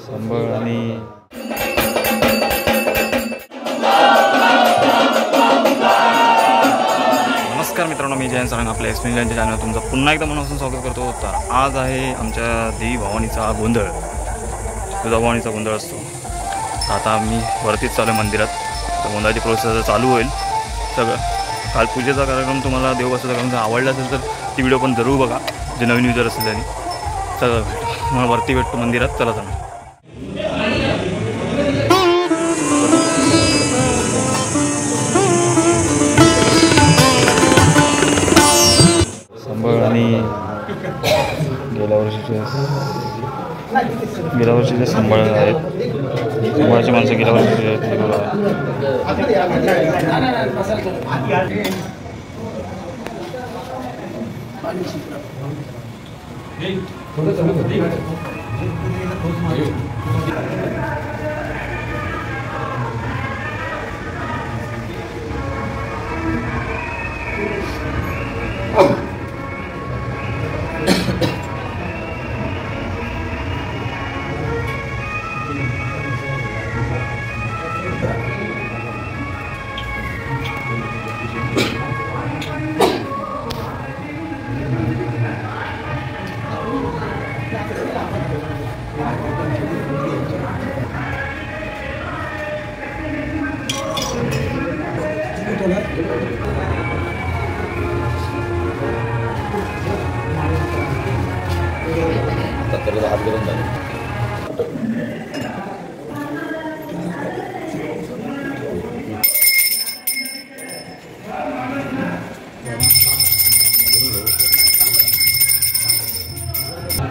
संबळ आणि नमस्कार मित्रांनो, मी जयंत सारंग आपल्या एक्सप्लेन जयंतच्या चॅनल तुमचं पुन्हा एकदा मनापासून स्वागत करतो. तर आज आहे आमच्या देवी भवानीचा गोंधळ, तुळजाभवानीचा गोंधळ असतो. आता मी वरतीच चालू आहे मंदिरात. तर गोंधळाची प्रोसेस चालू होईल सगळं. काल पूजेचा कार्यक्रम तुम्हाला देवबसाचा कार्यक्रम आवडला असेल तर ती व्हिडिओ पण जरूर बघा, जे नवीन युजर असेल त्यांनी. सगळं भेटतो मला वरती भेटतो मंदिरात. चला जाणं. संबळ आणि गेल्या वर्षीचे संबळ आहेत. संबळाची माणसं गेल्या वर्षीची आहेत.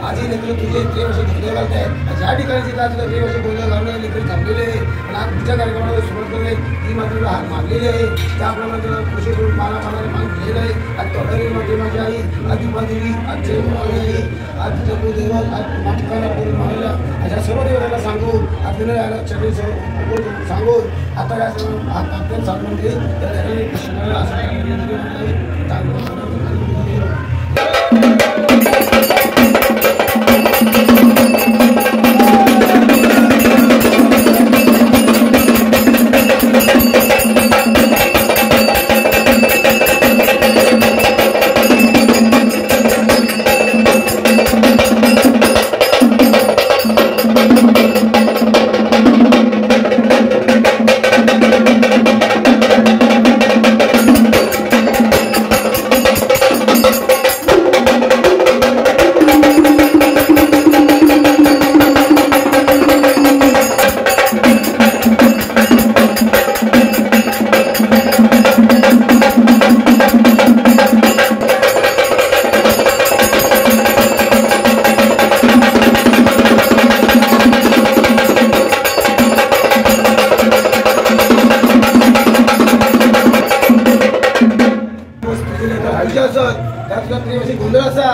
आधी लेकरं तुझे 3 वर्ष गोंधळ घालत आहेत. ज्या ठिकाणी जिल्हा तुला 3 वर्ष गोंधळ घालून लेकरं थांबलेले आहे. पण आज तुझ्या कार्यक्रमाला सुरुवात करणे ती मात्र हात मारलेली आहे. त्याप्रमाणे तुला कृषी करून मानाने मान दिलेलं आहे. आज तोडरी मध्ये माझी आई आदिमादेवी, आज जयमाई आई, आज तुझं कुलदेव, आज नाटकाला करून मानलेला अशा सर्व देवतांना सांगून आपल्याला यायला चटणी सर्व सांगून आता काय आपल्याला सांगून घे त्या कृष्णाला असं गोंधळ असा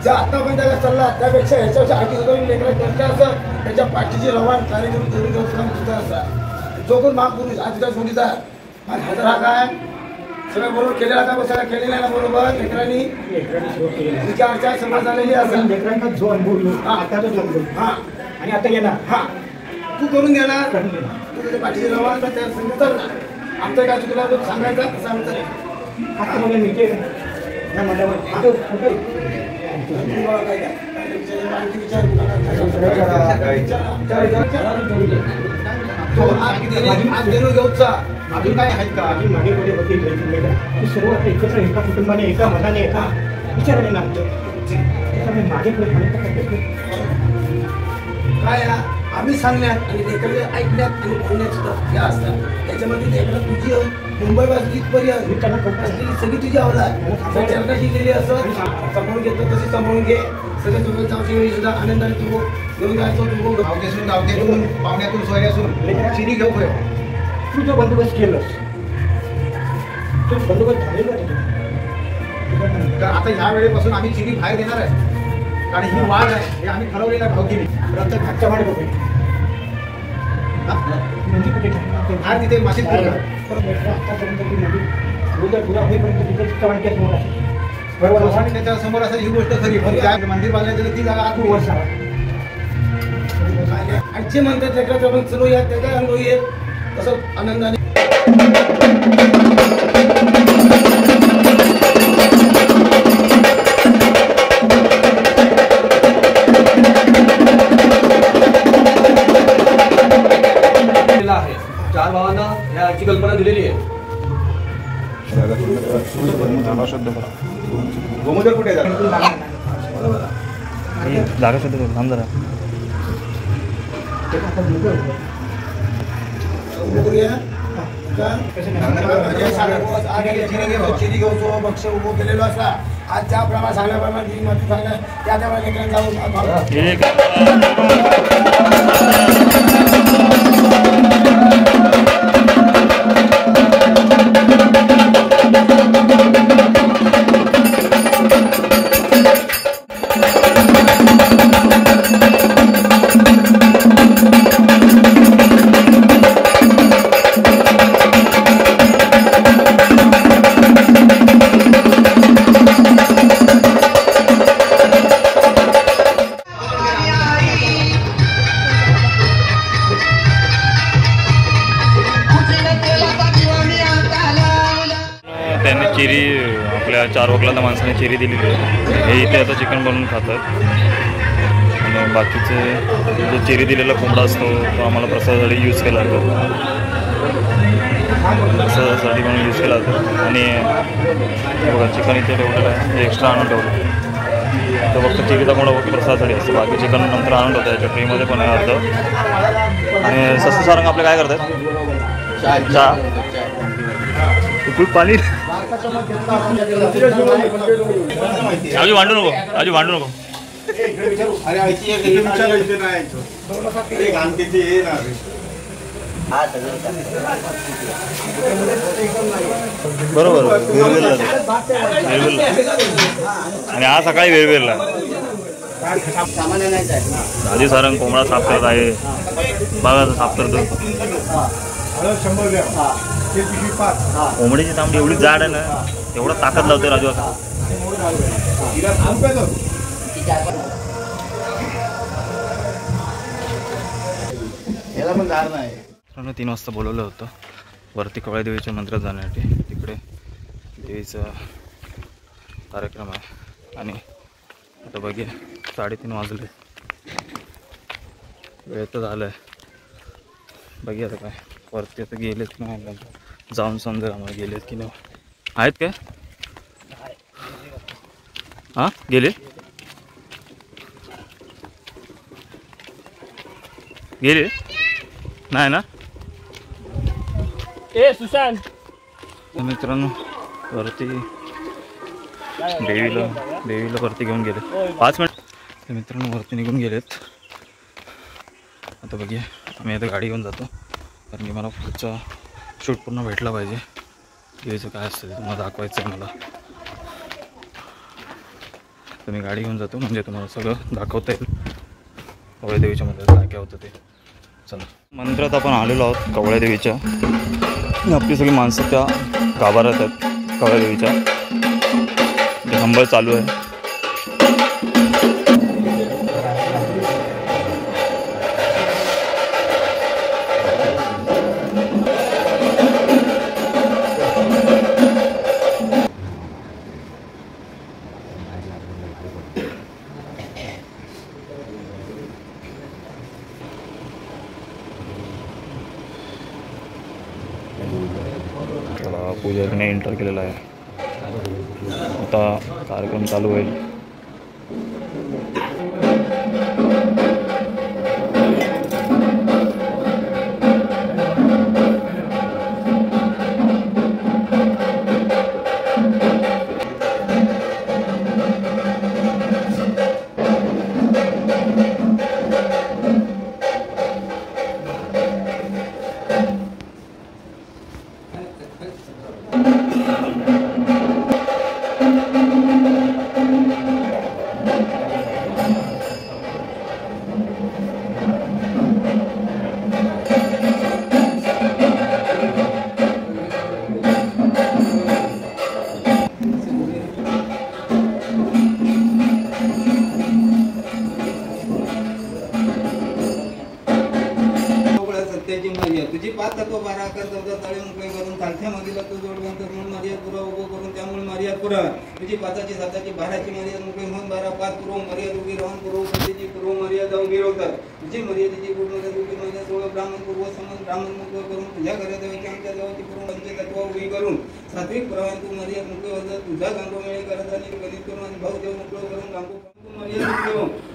ज्या आतापर्यंत त्याला चालला त्यापेक्षा ह्याच्यापेक्षा आधी सुद्धा लेकरं त्यांच्या असं त्याच्या पाठीची रवान कार्यक्रम करून सुद्धा असा जो कोण महापुरुष आज काय सोडीचा आणि ह्याचा हा काय सगळं बरोबर केलेला का सगळं केलेला आहे ना बरोबर लेकरांनी विचारच्या समज झालेली असं लेकरांना जो अनुभव हा आणि आता येणार हा तू करून देणार तू तुझ्या पाठीची रवान त्या संगीत आमचं काय तुला सांगायचं असं आमचं आता मला मिळते या मंडळावर अजून काय आहेत का अजून मागे पुढे होतील सर्व एकत्र एका कुटुंबाने एका मनाने एका विचाराने नांदतो मागे पुढे काय आम्ही सांगण्यात आणि लेकरं ऐकण्यात आणि बोलण्यात सुद्धा या असतात. त्याच्यामध्ये लेकरं तुझी मुंबईपासून इथपर्यंत असलेली सगळी तुझी अवलाद चर्चा शिकलेली असं सांभाळून घेतो तशी सांभाळून घे. सगळं तुझं जाऊची वेळी सुद्धा आनंदाने तू घेऊन जायचो. तू गावकेतून पाहुण्यातून सोयऱ्यासून चिरी घेऊ तू जो बंदोबस्त केलंस तो बंदोबस्त झालेला तर आता ह्या वेळेपासून आम्ही चिरी बाहेर देणार आहे. कारण ही वाढ आहे हे आम्ही ठरवलेला भावकीने प्रत्येक घाटच्या वाढ होते आज तिथे मासिक आतापर्यंत ती नदी पुरा होईपर्यंत तिथे बरोबर त्याच्या समोर असं ही गोष्ट खरी मंदिर बांधण्याची ती जागा 8 वर्ष आणि जे म्हणतात लेकराचं आपण चलूया ते काय अनुभव येत तसं आनंदाने आहे. 4 भावांना याची कल्पना दिलेली आहे. गोमोदर कुठे जागा शुद्ध करू थांब जरा. पक्ष उभं केलेलो असा आज ज्याप्रमाणे सांगण्याप्रमाणे त्याप्रमाणे त्यांनी चिरी आपल्या 4 वकलांना माणसाने चिरी दिलेली आहे. हे इथे आता चिकन बनवून खातात आणि बाकीचे जो चिरी दिलेला कोंबडा असतो तो आम्हाला प्रसादासाठी यूज केला जातो. प्रसादासाठी म्हणून यूज केला जातो. आणि बघा चिकन इथे ठेवलेलं आहे, हे एक्स्ट्रा आणून ठेवलं. तो फक्त चिरीचा कोंबडा फक्त प्रसादासाठी असतो, बाकी चिकन नंतर आणून ठेवतं. याच्या ट्रीमध्ये पण आहे अर्ध. आणि सस्ते सारंग आपले काय करतात? चहा खूप पाणी. आजू भांडू नको, आजू भांडू नको. बरोबर वेळवेळला आणि आज सकाळी वेळवेळला आधी सारंग कोंबडा साफ करत आहे. बघा साफ करतो. कोंबडीची तांबडी एवढी जाड आहे ना, एवढा ताकद लावते राजू आता. 3 वाजता बोलवलं होतं वरती कवळ्या देवीच्या मंदिरात जाण्यासाठी. तिकडे देवीचा कार्यक्रम आहे आणि आता बघूया 3:30 वाजले. वेळ तर झालं आहे. बघूया आता काय वरती आता गेलेत की नाही, जाऊन समजेल आम्हाला गेलेत की नाही. आहेत काय? हां गेले गेले नाही ना. सुशांत मित्रांनो वरती देवीला वरती घेऊन गेले. 5 मिनिट मित्रांनो वरती निघून गेलेत. आता बघूया आम्ही आता गाडी घेऊन जातो, कारण की मला पुढचा शूट पूर्ण भेटला पाहिजे. देवीचं काय असतं ते तुम्हाला दाखवायचं आहे मला. तर मी गाडी घेऊन जातो, म्हणजे तुम्हाला सगळं दाखवता येईल कवळ्या देवीच्या मंदिरात काय काय होतं ते. चला मंदिरात आपण आलेलो आहोत कवळ्या देवीच्या. आपली सगळी माणसं त्या गाभाऱ्यात आहेत कवळ्या देवीच्या. हंबल चालू आहे. पूजारीने एंटर केलेला आहे. आता कार्यक्रम चालू होईल. मर्याद तुझी 5 तत्व 12 आकार 14 तळे मोकळे करून चालत्या मधीला तू जोडवंत म्हणून मर्याद पुरा उभं करून त्यामुळे मर्याद पुरा तुझी 5ची 7ची 12ची मर्याद मोकळे म्हणून 12 5 पूर्व मर्याद उभी राहून पूर्व पद्धतीची पूर्व मर्यादा उभी राहतात तुझी मर्यादेची पूर्ण उभी मर्यादा 16 ब्राह्मण पूर्व समज ब्राह्मण मोकळे करून तुझ्या घरादेवाची आमच्या देवाची पूर्व पंचतत्व उभी करून सात्विक प्रवाह तू मर्याद मोकळे होतात तुझा गांगोमेळे करत आणि गणित करून आणि भाऊ देव मोकळे करून गांगो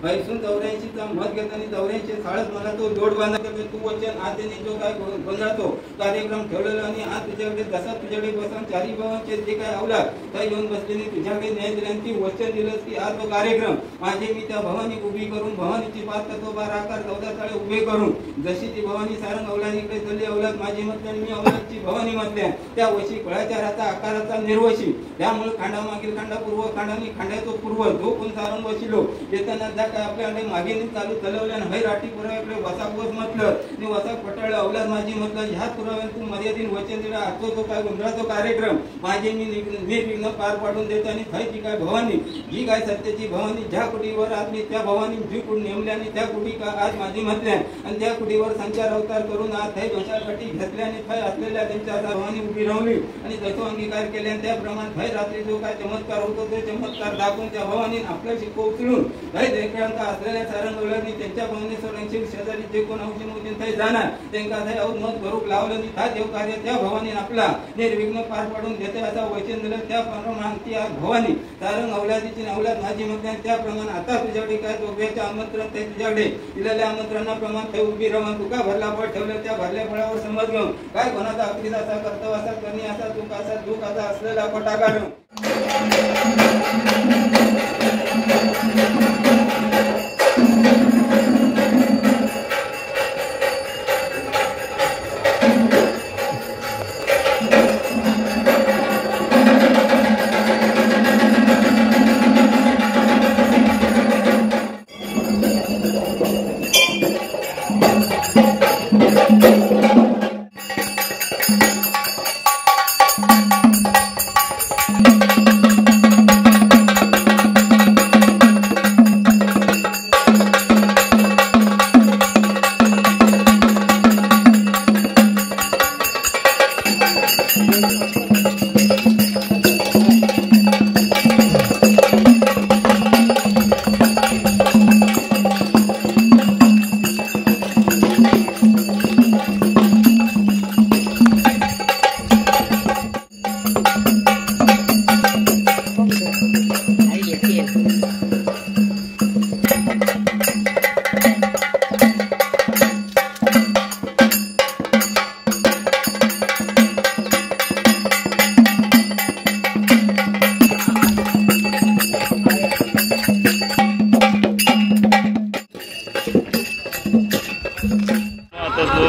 ऐसून 84चा मत घेताना 84 साळत मला तो जोड बांधला तू वचन आदेने जो काय बंधातो कार्यक्रम ठेवलेला आणि आज तुझ्याकडे जसा तुझ्याकडे बसून चारी भावांचे जे काय आवला त्या येऊन बसलेली तुझ्याकडे न्याय दिल्यांची वचन दिलंस की आज तो कार्यक्रम माझे मी त्या भवानी उभी करून भवानीची 5 तत्व 12 आकार 14 तळे उभे करून जशी ती भवानी सारंग अवलादीकडे चालली अवलाद माझी म्हटल्या मी अवलादची भवानी म्हटल्या त्या वशी फळाच्या राता आकाराचा निर्वशी त्यामुळे खांडामागील खांडा पूर्व खांडानी खांड्याचो पूर्व जो कोण सारंग वशिलो येताना जा काय आपल्याकडे मागे चालू चालवल्या हय राठी पुरावे वसा बस म्हटलं आणि वसा पटाळलं अवलाद माझी म्हटलं ह्या पुराव्यात तू मर्यादिन वचन दिला आजचा तो काय गोंधळाचा कार्यक्रम माझे मी निर्विघ्न पार पाडून देतो आणि थयची काय भवानी जी काय सत्याची भवानी ज्या कुटीवर आज मी त्या भवानी जी कुटी नेमल्या आणि त्या कुटी का आज माझी म्हटल्या आणि त्या कुटीवर संचार अवतार करून आज थय दोषासाठी घेतल्या आणि थय असलेल्या त्यांच्या भवानी उभी राहली आणि तसो अंगीकार केले आणि त्याप्रमाणे थय रात्री जो काय चमत्कार होतो तो चमत्कार दाखवून त्या भवानी आपल्याशी कोचळून थय देखील असलेल्या सारंगवलांनी त्यांच्या भवानी सोरांशी शेजारी जे कोण औषध मोजून थय जाणार त्यांना थय मत करूक लावलं आणि त्या देव कार्य त्या भवानी आपला निर्विघ्न पार पाडून देते असा वचन दिलं त्याप्रमाणे ती आज भवानी सारंग अवलादीची अवलाद माझी म्हटल्या त्याप्रमाणे आता तुझ्याकडे काय दोघ्याचे आमंत्रण ते तुझ्याकडे दिलेल्या आमंत्रणाप्रमाणे ते उभी राहून तुका भरला फळ ठेवलं त्या भरल्या फळावर समज घेऊन काय कोणाचा अकृत असा कर्तव्य असा करणी असा दुःख असा दुःख असा असलेला खोटा काढून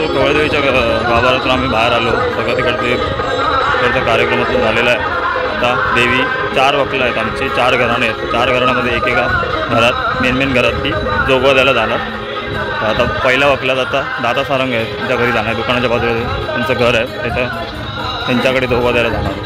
कवळदेवीच्या गाभाऱ्यातून आम्ही बाहेर आलो सगळं तिकडचा कार्यक्रमातून झालेला आहे आता देवी 4 वकलं आहेत आमची 4 घराणे आहेत 4 घराण्यामध्ये एकेका घरात मेन घरात ती जोगवा द्यायला जाणार आता पहिल्या वकल्यात आता दादा सारंग आहेत त्यांच्या घरी जाणार दुकानाच्या बाजूला त्यांचं घर आहे त्यांच्याकडे जोगवा द्यायला जाणार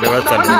देवळात चालले.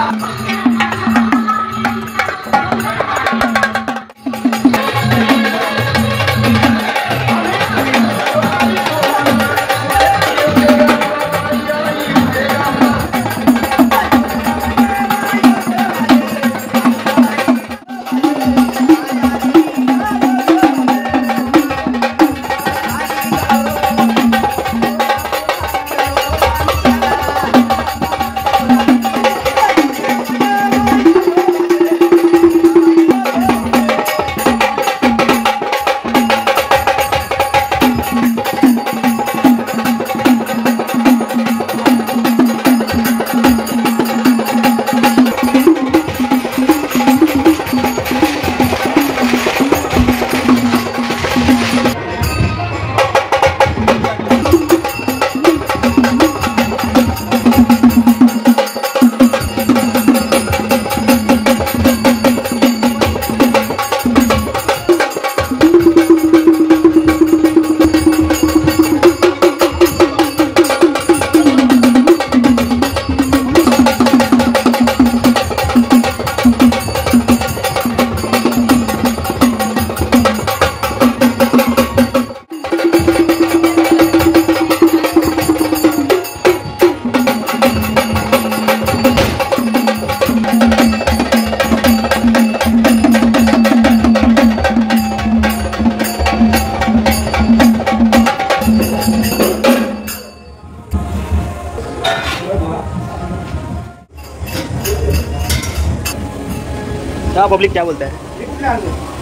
क्या पब्लिक क्या बोलता है?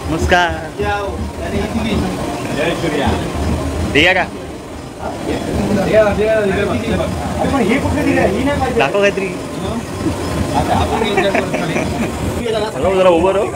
नमस्कार. ठीक आहे का? दाखव काहीतरी. जरा उभं राहू.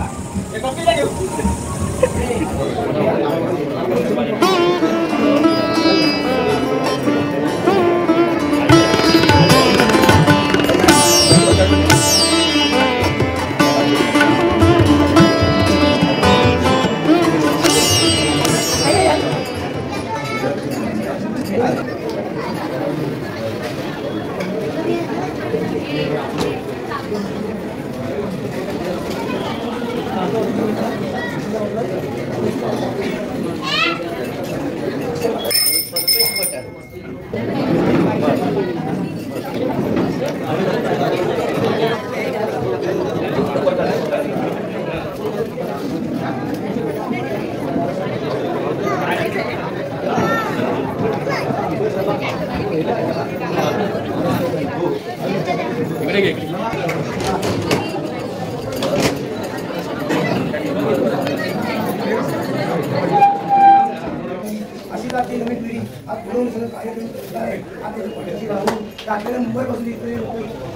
मुंबईपासून इकडे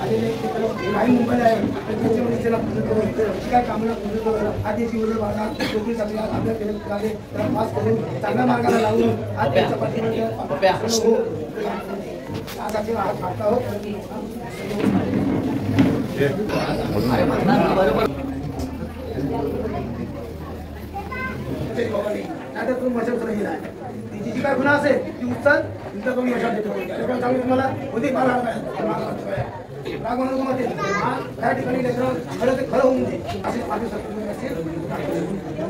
आलेले काही मुंबईला आहे काय कामाला आधी नोकरी चांगली अभ्यास केले त्याला पास करून चांगल्या मार्गाला लावून आज त्यांच्या पाठीमध्ये तिची जी काय गुन्हा असेल ती उचल तुमच्या कमी यशात देतो तुम्हाला होती राग म्हणून मध्ये त्या ठिकाणी खरं ते खरं होऊन दे असे माझे सत्य असेल.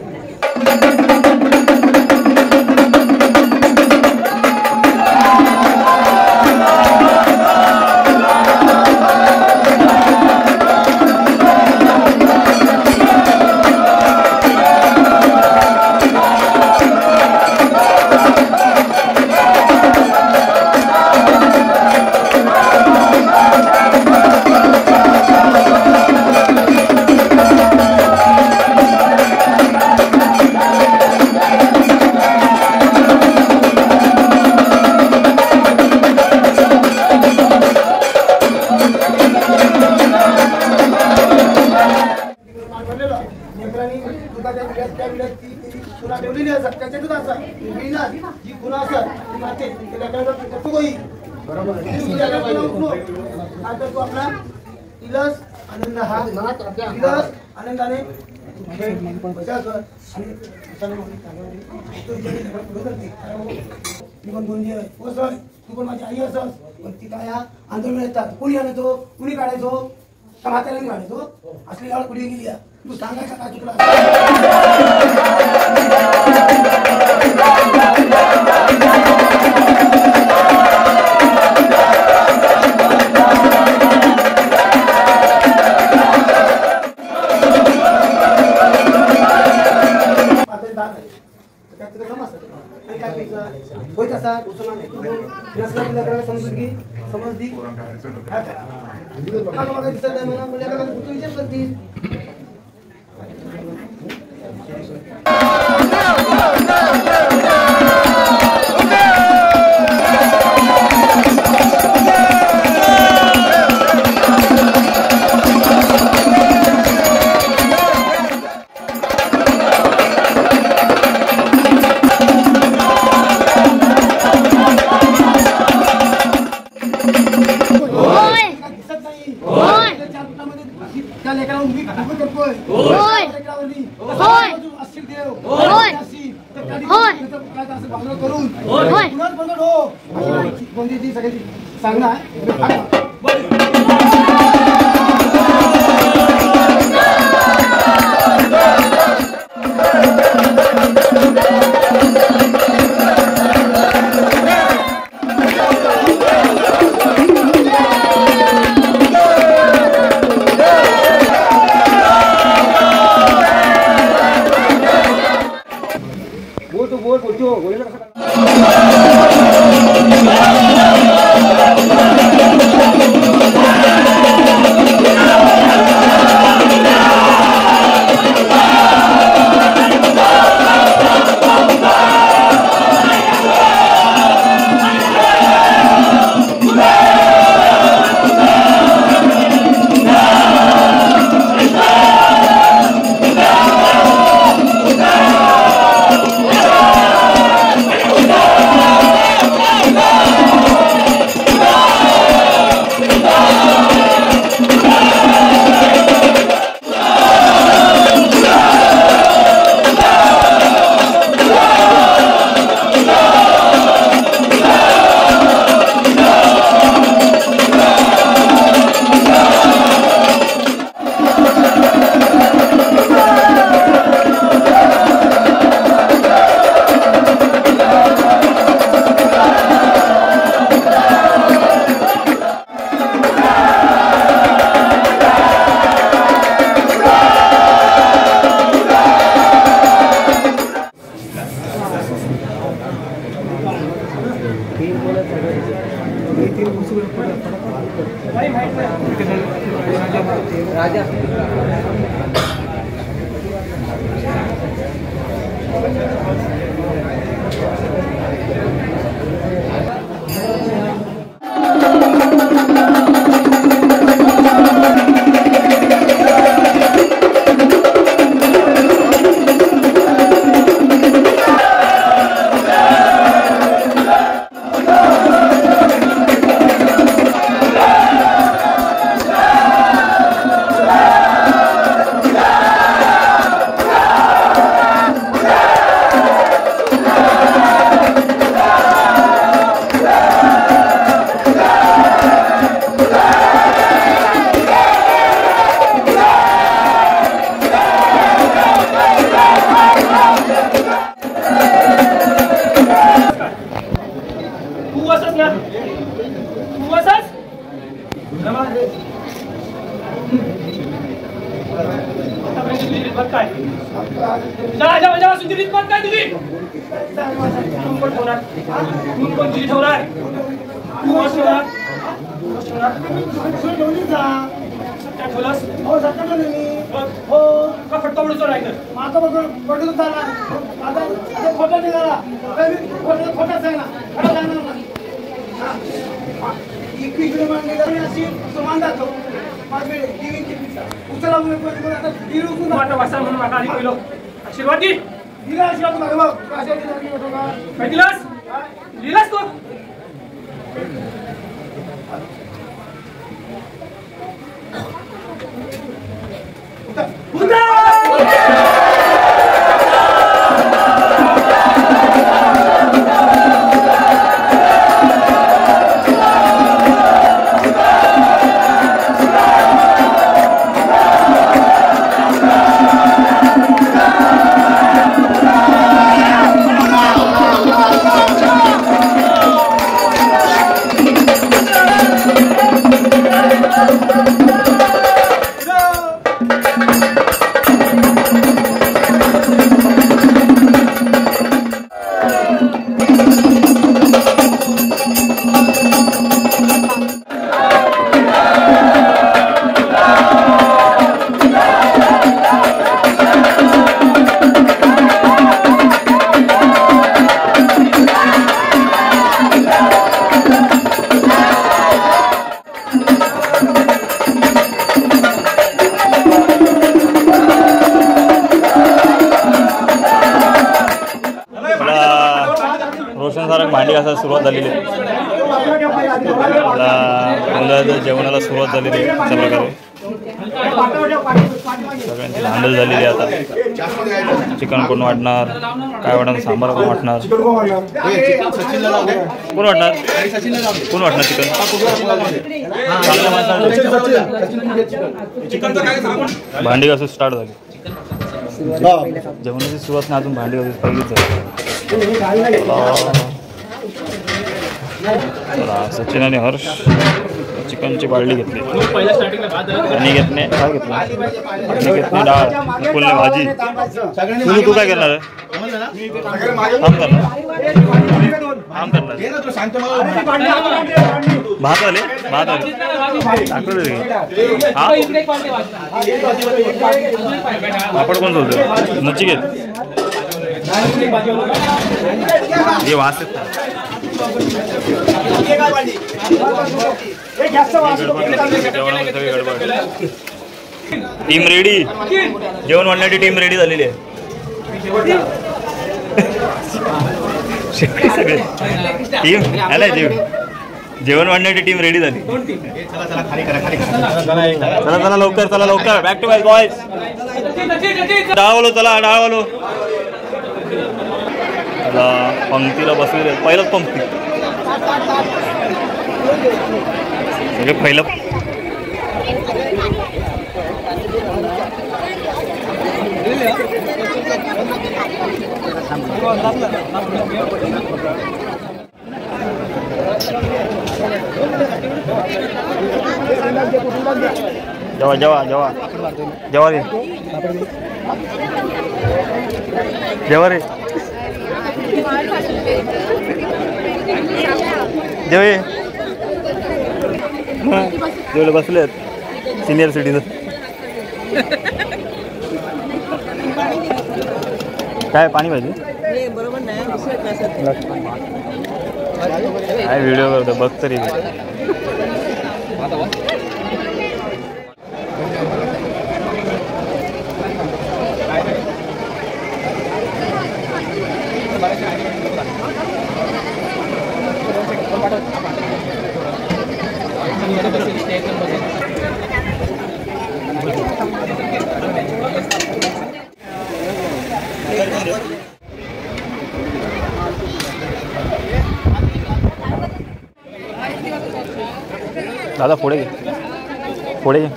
आनंदाने तू पण माझी आई असस पण ती काय आंदोलन येतात कुणी आणायचो कुणी काढायचो का म्हाताऱ्याने काढायचो असली यावर कुठे गेली तू सांगायचा का चुकला होय तसा समजून समजली दिसत विचार करतील रोशन सारंग भांडी घासायला सुरुवात झालेली आहे. मुलाच्या जेवणाला सुरुवात झालेली आहे. अशा प्रकारे सगळ्यांची भांडल झालेली आहे. आता चिकन कोण वाटणार, काय वाटणार, सांबार कोण वाटणार, कोण वाटणार, कोण वाटणार चिकन. भांडी घासून स्टार्ट झाली. जेवणाची सुरुवात नाही, अजून भांडी घासून पहिलीच झाली. सचिन आणि हर्ष चिकनची बाळली घेतली. आणि घेतले काय घेतलं, आणि घेतली डाळ, फुलने भाजी. तू काय करणार आहे? भात आले, भात आले पापड कोण बोलतो? नचिकेत हे वास येत. टीम रेडी, जेवण वाढण्याची टीम रेडी झालेली आहे. सगळे टीम आलाय, जेवण वाढण्याची टीम रेडी झाली. चला चला लवकर, चला लवकर, बॅक टू बॅक बॉयज. डाळवालो, चला डाळवालो. पंक्तीला बसलेले पहिलंच पंक्ती म्हणजे पहिलं. जेवा जेवा जेवा जेवा रे, जेवा रे, जेवे जेवढे बसले आहेत सिनियर सिटीजन. काय पाणी पाहिजे? काय व्हिडिओ करतो बघ तरी. दादा पुढे घे, पुढे घे.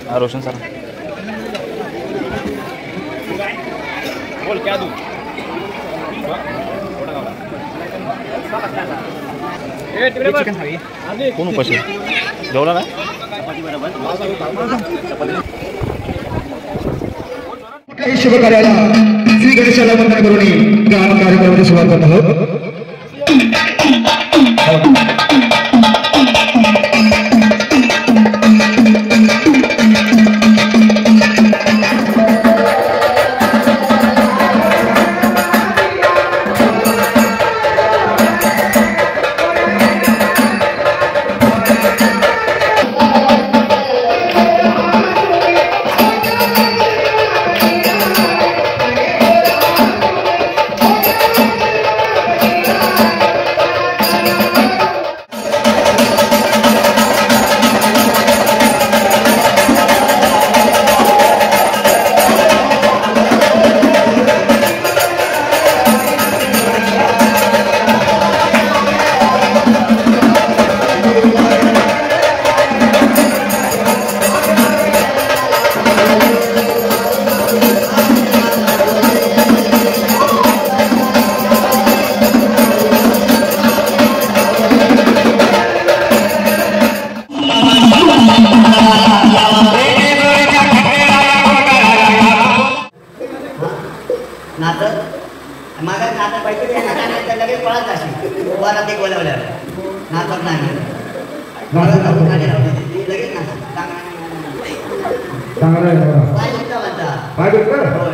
हा रोशन सर बोल क्या दूँ कोण उपाशी जेवला काय कुठल्याही शुभ कार्याला श्री गणेशाला वंदन करून कार्यक्रमाची सुरुवात करत आहोत. माझा नाता पाहिजे नाता लगेच पळत असेल वरात एक बोलावल्या नाचत नाही लगेच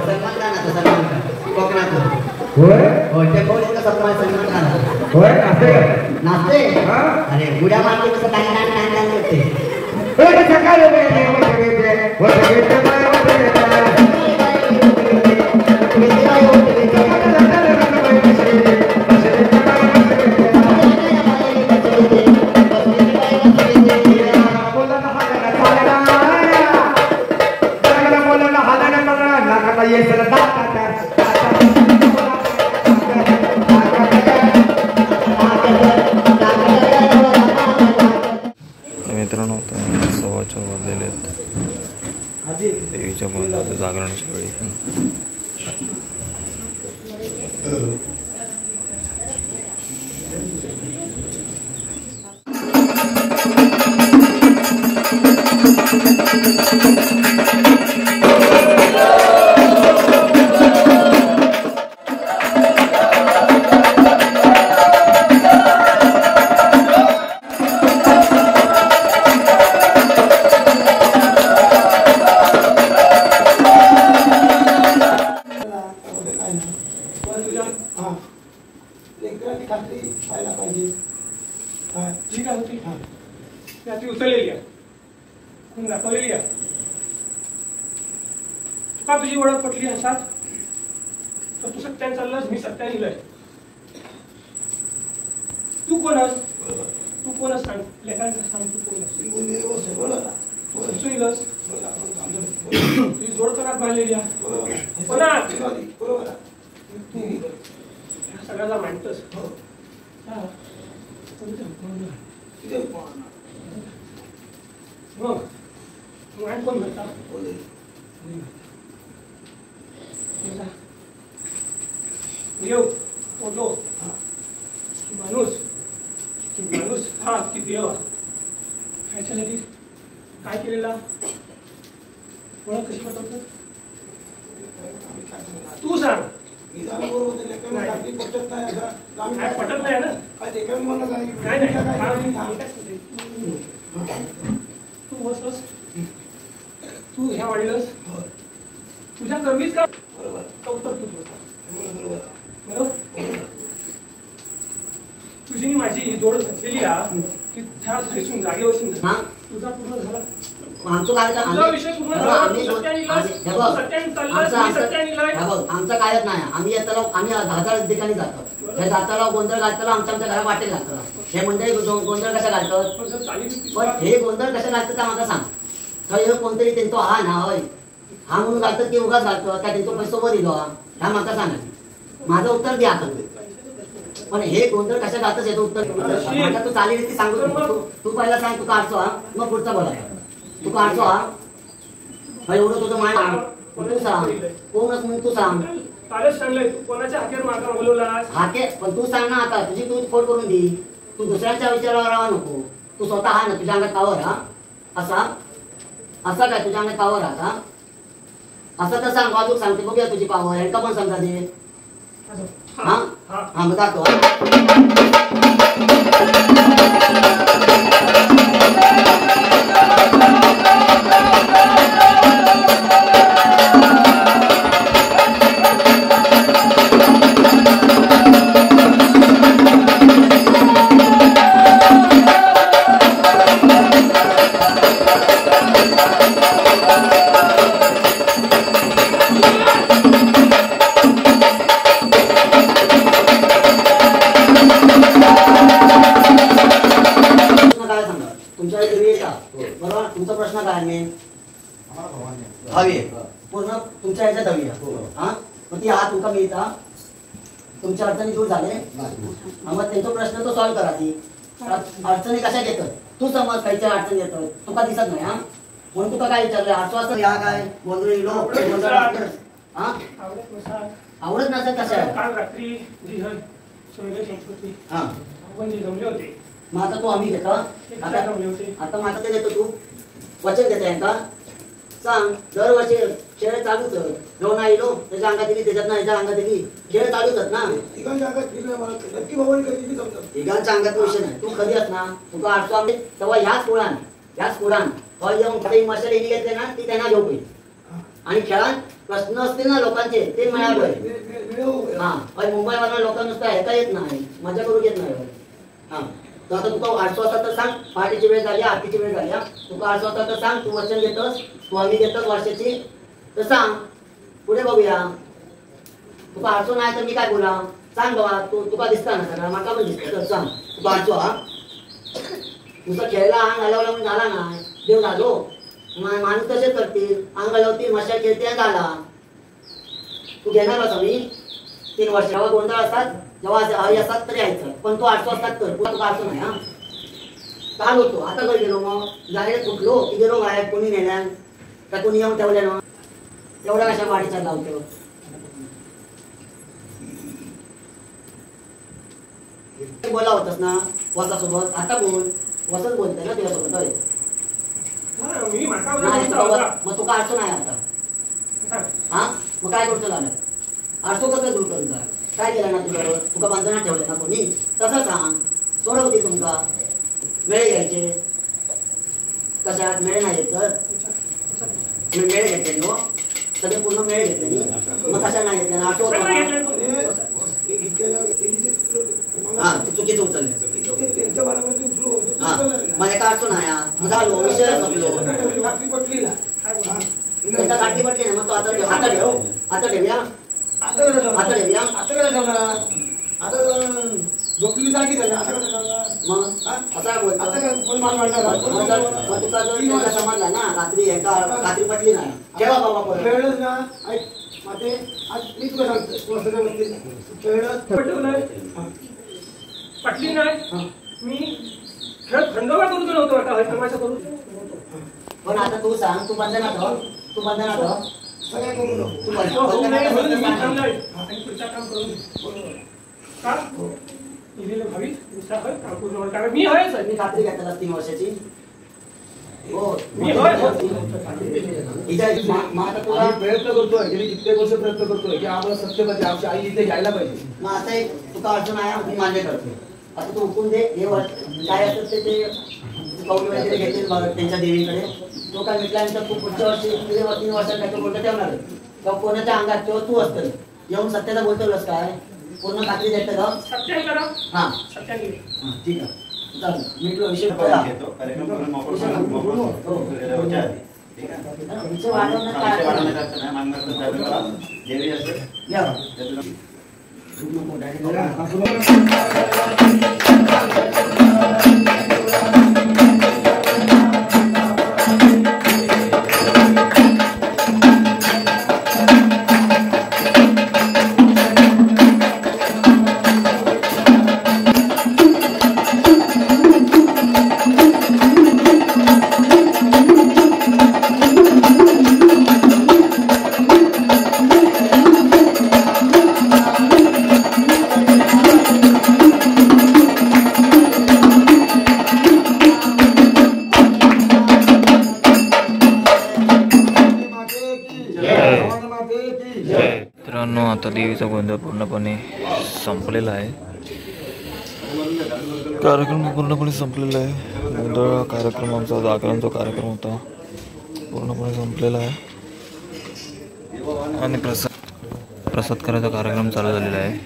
सलमान खान आता सलमान खान कोकणातून होय ते बोल सलमान खान नाचते अरे गुड्या मारते कसं काही नाही करते मित्रांनो 4:15 वाजलेले आहेत देवीच्या गोंधळाचं जागरणाची वेळी ठीक आहे होती ती उचललेली आहे दाखवलेली आहे तुका तुझी ओळख पटली असाच तर तू सत्याने चाललास मी सत्याने लिहिलंय तू कोणस सांग लेखांचं सांग तू कोणस लिहिलंस तुझी जोड कनात बांधलेली आहे कोणात सगळ्याला मांडतस मग कोण म्हणता येऊ फोटो माणूस हा की देव ह्याच्यासाठी काय केलेला ओळख कशी पटवतो तू सांग पटत नाही ना तू बसलस तू ह्या वाढलंस तुझ्या कर्मीच का उत्तर तू बरोबर तुझी माझी जोड घातलेली आहे की त्या दिसून जागेवरून तुझा पूर्ण झाला आमचं कायच नाही आम्ही हजार ठिकाणी जातो हे जाताला गोंधळ घालताना आमच्या घरा वाटेल घालतो हे म्हणजे गोंधळ कशा घालतात पण हे गोंधळ कशा घालतात त्या मला सांग तर हे कोणतरी त्यांचा हा ना होय हा म्हणून घालतात की उगाच घालतो त्या त्यांचा पैसा वर दिलो ह्या मला सांगा माझं उत्तर द्या आता पण हे गोंधळ कशा घालतात याचं उत्तर तू चालेल ती सांगू तू पहिला सांग तू काढतो हा मग पुढचा बोलाय तू काढतो हा एवढं तुझं माय तू सांग कोणच म्हणून तू सांग कालच सांगलंय तू कोणाच्या हाकेर मार्गा बोलवलास. हाके पण तू सांग ना आता तुझी तू फोन करून दे. तू दुसऱ्यांच्या विचारावर राहा नको. तू स्वतः हा ना तुझ्या अंगात पावर हा असा काय तुझ्या अंगात पावर हा असं तर सांग. बाजूक सांगते बघूया तुझी पावर यांना पण समजा दे. हा हा मग दाखव. तुमचा प्रश्न काय मेन हवी पूर्ण तुमच्या ह्याच्यात हवी हा मग ती हा तुमका मिळता तुमच्या अडचणी दूर झाले मग त्यांचा प्रश्न तो सॉल्व्ह करा. ती अडचणी कशा घेतात तू समज काहीच्या अडचणी येतात तुका दिसत नाही हा म्हणून तुका काय विचारलं आश्वासन या काय गोंधळी लोक हा आवडत नसत कशा काल रात्री जी संस्कृती हा आपण जे जमले होते मग आता तू आम्ही घेता आता माझं ते देतो तू वचन देता यांना सांग दरवर्षी खेळ चालूच घेऊन आलो त्याच्या अंगात दिली त्याच्यात ना ह्याच्या अंगात दिली खेळ चालूच ना तिघांच्या अंगात विषय नाही. तू कधी अस ना तुका आठवतो आम्ही तेव्हा ह्याच कुडान येऊन काही मशाल येणी घेतले ना ती त्यांना घेऊ पाहिजे आणि खेळात प्रश्न असतील ना लोकांचे ते मिळाले. हा मुंबईवरनं लोकांना नुसतं ऐका येत नाही मजा करू येत नाही. हा तर आता तुका 8 वाजता तर सांग पहाटेची वेळ झाली आरतीची वेळ झाली तुका 8 वाजता तर सांग तू वचन घेतोस तू आम्ही घेतोस वर्षाची तर सांग पुढे बघूया. तुका आठवो नाही तर मी काय बोला सांग बाबा तुका दिसता ना सगळं माका पण दिसतं तर सांग तुका आठवो हा नुसतं खेळला अंग हलवला म्हणून झाला नाही देव झालो माणूस तसेच करतील अंग हलवतील मशाल खेळते झाला. तू घेणार होता मी 3 वर्ष जेव्हा गोंधळ असतात जेव्हा हरी असतात तरी यायचं पण तो 8 वाजता कर पुढे तुका असं नाही हा काल होतो आता काय गेलो मग जाहीर कुठलो की गेलो बाहेर कोणी नेल्या का कोणी येऊन ठेवल्या ना एवढ्या कशा वाढीचा लावतो. बोला होतास ना वसासोबत आता बोल वसत बोलतोय ना तुझ्यासोबत मग तुका अडचण आहे आता हा मग काय करतो झालं अडचो कसं दूर करून जा काय केलं ना तुझ्यावर तुका बंधनात ठेवले ना कोणी तसं सांग सोडवते तुमका मेळे घ्यायचे कशात मेळे नाही येत तर मी मेळे घेतले नो सगळे पूर्ण मेळे घेतले मग कशा नाही घेतले ना आठवत हा तू चुकीचं उचलले हा मग एका अडचण आहे झालो विषय संपलो त्याचा काठी पडली ना मग तो आता ठेवूया आता झोपली जागी झाली मग असा तुका जर समजला ना रात्री पटली नाही केव्हा बाबा खेळच ना माझे आज मी तुला सांगतो पटली नाही मी खेळ खंडोबा करून नव्हतो आता तमाशा करू पण आता तू सांग तू बंधनात सगळ्या करू नको तू मी आहे मी खात्री घेतला 3 वर्षाची हो मी प्रयत्न करतोय गेली कित्येक वर्ष प्रयत्न करतोय की आम्हाला सत्य पाहिजे आमची आई इथे यायला पाहिजे. मग आता एक तुका अडचण आहे मी मान्य करतो आता तू हुकूम दे हे काय असतं ते कौल वगैरे घेतील त्यांच्या देवीकडे तो काय म्हटल्यानंतर तू पुढच्या वर्षी 3 वर्षांसाठी बोलतो ठेवणार किंवा कोणाच्या अंगात किंवा तू असतं येऊन सत्याचा बोलतोस काय पूर्ण खात्री देतं का सत्य करा हा सत्याने ठीक आहे चालेल मी तुला विषय आता देवीचा गोंधळ पूर्णपणे संपलेला आहे. कार्यक्रम पूर्णपणे संपलेला आहे. गोंधळ कार्यक्रम आमचा जागरणचा कार्यक्रम होता पूर्णपणे संपलेला आहे आणि प्रसाद करायचा कार्यक्रम चालू झालेला आहे.